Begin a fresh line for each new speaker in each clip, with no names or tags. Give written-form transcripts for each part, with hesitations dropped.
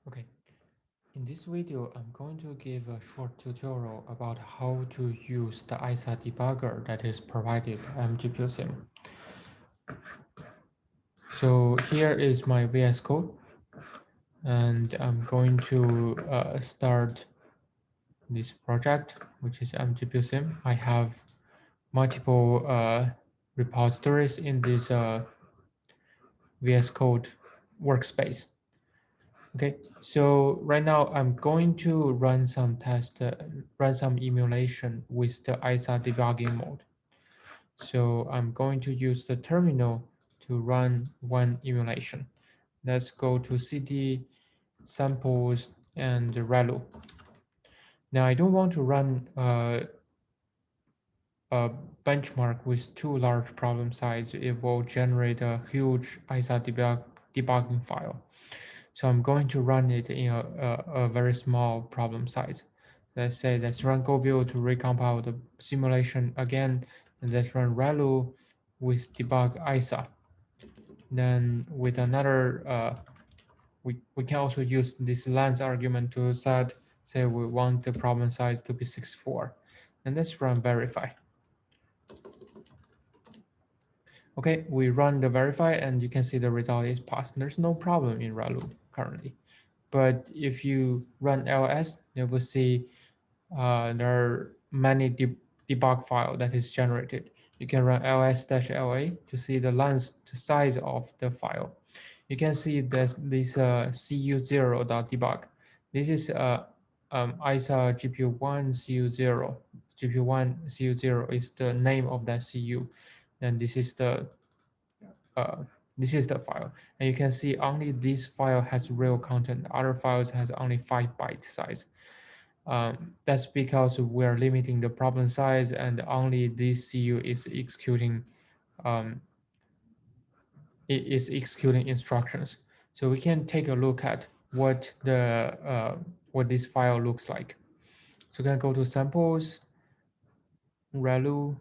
Okay, in this video, I'm going to give a short tutorial about how to use the ISA debugger that is provided by MGPUSim. So here is my VS Code, and I'm going to start this project, which is MGPUSim. I have multiple repositories in this VS Code workspace. Okay, so right now I'm going to run some run some emulation with the ISA debugging mode. So I'm going to use the terminal to run one emulation. Let's go to cd, samples, and relu. Now I don't want to run a benchmark with too large problem size. It will generate a huge ISA debugging file. So I'm going to run it in a very small problem size. Let's run go build to recompile the simulation again, and let's run relu with debug ISA. Then with another, we can also use this length argument to say we want the problem size to be 64. And let's run verify. Okay, we run the verify and you can see the result is passed. There's no problem in relu currently. But if you run ls, you will see there are many debug file that is generated. You can run ls-la to see the length, the size of the file. You can see this cu0.debug. This is ISA GPU1 cu0. GPU1 cu0 is the name of that cu. And uh, this is the file. And you can see only this file has real content. Other files has only 5 byte size. That's because we're limiting the problem size and only this CU is executing instructions. So we can take a look at what this file looks like. So we can go to samples, relu,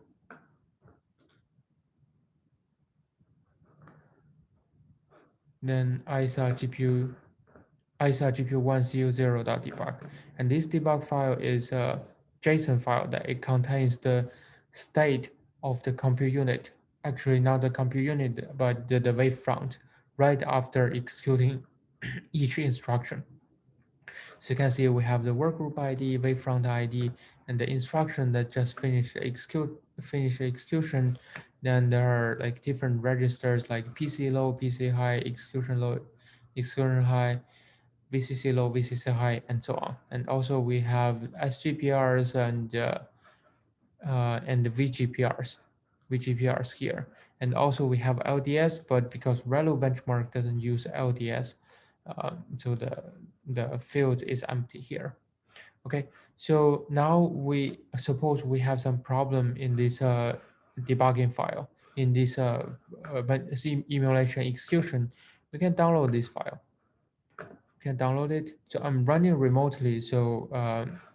then ISA GPU1 cu0.debug. And this debug file is a JSON file that it contains the state of the compute unit. Actually, not the compute unit, but the wavefront right after executing each instruction. So you can see we have the workgroup ID, wavefront ID, and the instruction that just finished execution. Then there are like different registers like PC low, PC high, execution low, execution high, VCC low, VCC high, and so on. And also we have SGPRs and the VGPRs here. And also we have LDS, but because relu benchmark doesn't use LDS, so the field is empty here. Okay, so now we suppose we have some problem in this debugging file, in this emulation execution. We can download this file. Can download it. So I'm running remotely. So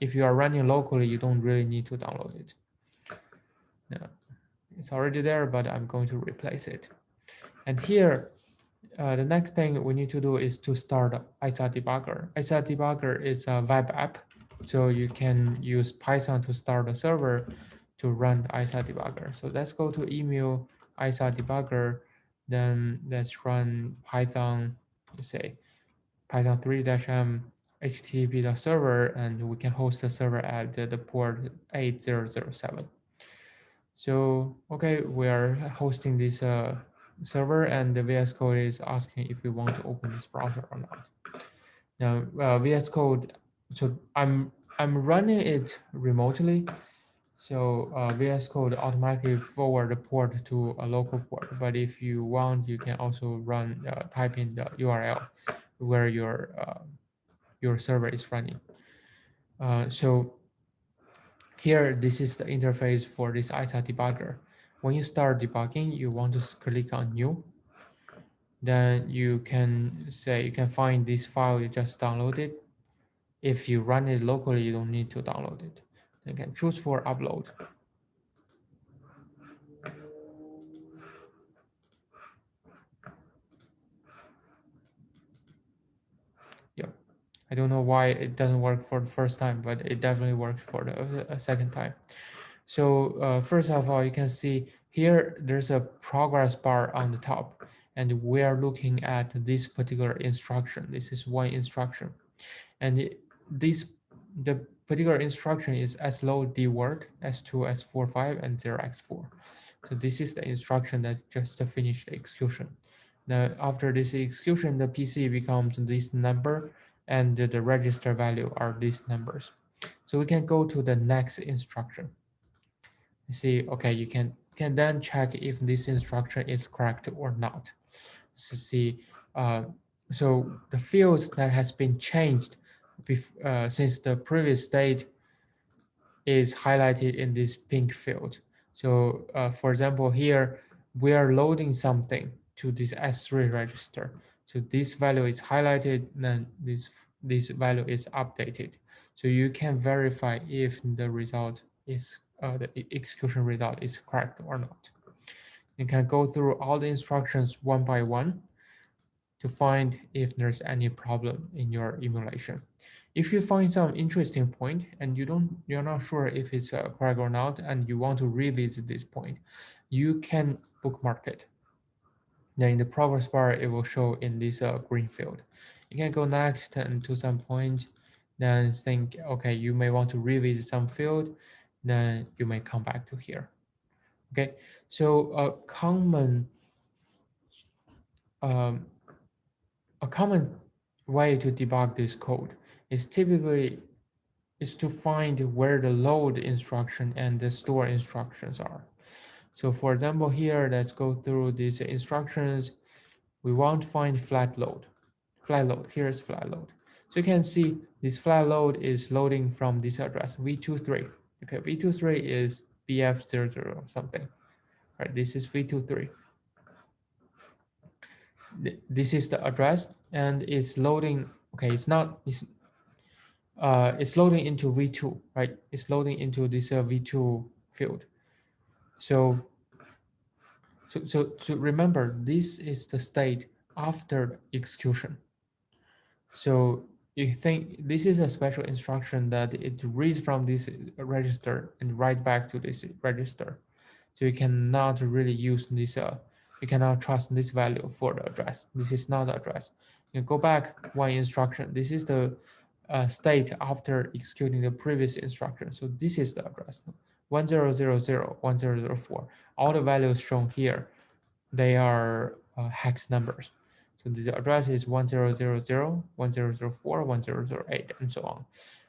if you are running locally, you don't really need to download it. Yeah, it's already there, but I'm going to replace it. And here, the next thing we need to do is to start ISA Debugger. ISA Debugger is a web app. So you can use Python to start a server to run ISA Debugger. So let's go to email ISA Debugger. Then let's run Python, let's say, Python 3-m HTTP server, and we can host the server at the port 8007. So, okay, we are hosting this server, and the VS Code is asking if we want to open this browser or not. Now, VS Code, so I'm running it remotely. So VS Code automatically forward the port to a local port. But if you want, you can also type in the URL where your server is running. So here, this is the interface for this ISA debugger. When you start debugging, you want to click on new. Then you can find this file you just downloaded. If you run it locally, you don't need to download it. You can choose for upload. Yep. I don't know why it doesn't work for the first time, but it definitely works for the second time. So first of all, you can see here there's a progress bar on the top, and we are looking at this particular instruction. This is one instruction, and this the particular instruction is sload d word s2 s4 5 and 0x4. So this is the instruction that just finished the execution. Now after this execution, the PC becomes this number, and the register value are these numbers. So we can go to the next instruction. You see, okay, you can then check if this instruction is correct or not. So see, uh, so the fields that has been changed since the previous state is highlighted in this pink field. So for example, here we are loading something to this S3 register. So this value is highlighted, then this value is updated. So you can verify if the result is the execution result is correct or not. You can go through all the instructions one by one to find if there's any problem in your emulation. If you find some interesting point and you're not sure if it's correct or not, and you want to revisit this point, you can bookmark it. Then in the progress bar, it will show in this green field. You can go next and to some point, then think, okay, you may want to revisit some field, then you may come back to here. Okay, so um, a common way to debug this code is typically is to find where the load instruction and the store instructions are. So for example, here, let's go through these instructions. We want to find flat load. Flat load, here's flat load. So you can see this flat load is loading from this address, v23. Okay, v23 is bf00 something, right? This is v23. This is the address, and it's loading. Okay, it's loading into v2, right? It's loading into this v2 field. So remember, this is the state after execution. So you think this is a special instruction that it reads from this register and write back to this register. So you cannot really use this, you cannot trust this value for the address. This is not the address. You go back one instruction. This is the state after executing the previous instruction. So this is the address, 1000, 1004. All the values shown here, they are hex numbers. So the address is 1000, 1004, 1008, and so on.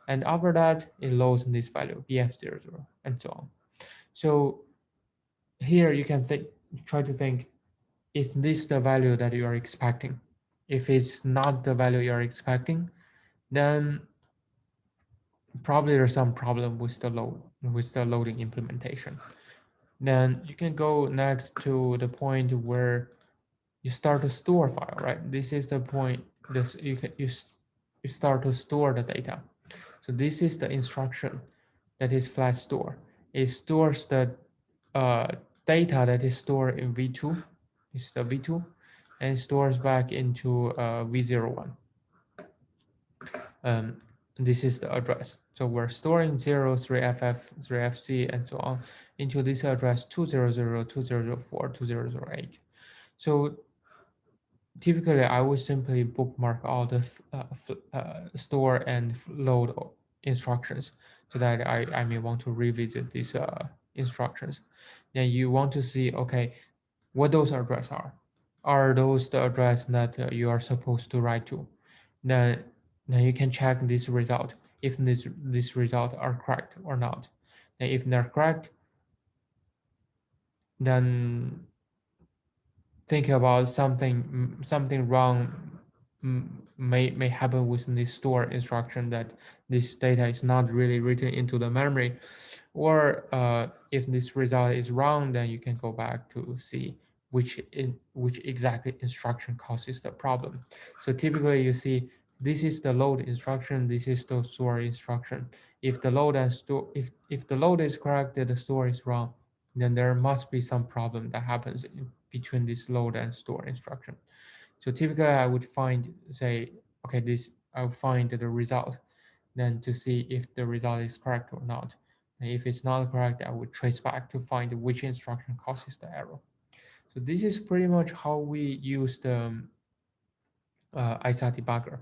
And after that, it loads this value, BF00, and so on. So here you can try to think, is this the value that you are expecting? If it's not the value you're expecting, then probably there's some problem with the loading implementation. Then you can go next to the point where you start to store file, right? This is the point. You start to store the data. So this is the instruction that is flat store. It stores the uh, data that is stored in v2. It's the v2, and it stores back into v01. This is the address. So we're storing 0, 3FF, 3FC, and so on into this address 200, 2004, 2008. So typically, I would simply bookmark all the store and load instructions so that I may want to revisit these instructions. Then you want to see, okay, what those addresses are. Are those the address that you are supposed to write to? Then, then you can check this result, if this result are correct or not. And if they're correct, then think about something wrong may happen with this store instruction, that this data is not really written into the memory, or if this result is wrong, then you can go back to see which exactly instruction causes the problem. So typically you see this is the load instruction, this is the store instruction. If the load and store if the load is correct, the store is wrong, then there must be some problem that happens between this load and store instruction. So typically I would find, say, okay, this I'll find the result, then to see if the result is correct or not. And if it's not correct, I would trace back to find which instruction causes the error. So this is pretty much how we use the ISA debugger.